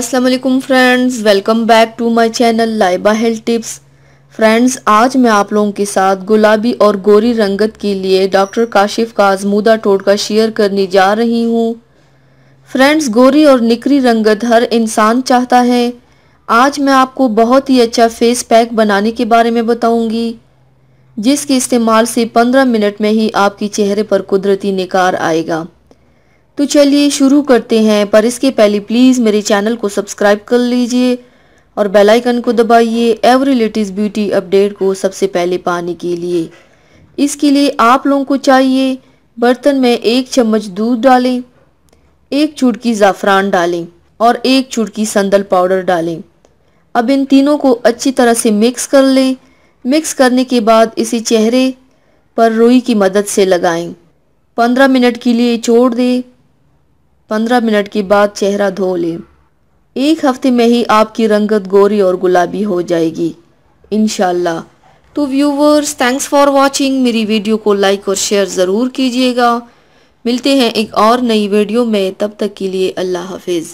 अस्सलाम वालेकुम friends, welcome back to my channel Laiba health tips. Friends, आज मैं आप लोगों के साथ गुलाबी और गोरी रंगत के लिए डॉक्टर काशिफ का आजमूदा टोटका शेयर करने जा रही हूँ। फ्रेंड्स, गोरी और निकरी रंगत हर इंसान चाहता है। आज मैं आपको बहुत ही अच्छा फेस पैक बनाने के बारे में बताऊंगी, जिसके इस्तेमाल से 15 मिनट में ही आपके चेहरे पर कुदरती निखार आएगा। तो चलिए शुरू करते हैं, पर इसके पहले प्लीज़ मेरे चैनल को सब्सक्राइब कर लीजिए और बेल आइकन को दबाइए एवरी लेटेस्ट ब्यूटी अपडेट को सबसे पहले पाने के लिए। इसके लिए आप लोगों को चाहिए, बर्तन में 1 चम्मच दूध डालें, 1 चुटकी ज़ाफ़रान डालें और 1 चुटकी संदल पाउडर डालें। अब इन तीनों को अच्छी तरह से मिक्स कर लें। मिक्स करने के बाद इसे चेहरे पर रुई की मदद से लगाएं। 15 मिनट के लिए छोड़ दें। 15 मिनट के बाद चेहरा धो लें। 1 हफ्ते में ही आपकी रंगत गोरी और गुलाबी हो जाएगी इंशाल्लाह। तो व्यूवर्स, थैंक्स फॉर वॉचिंग। मेरी वीडियो को लाइक और शेयर ज़रूर कीजिएगा। मिलते हैं एक और नई वीडियो में, तब तक के लिए अल्लाह हाफिज़।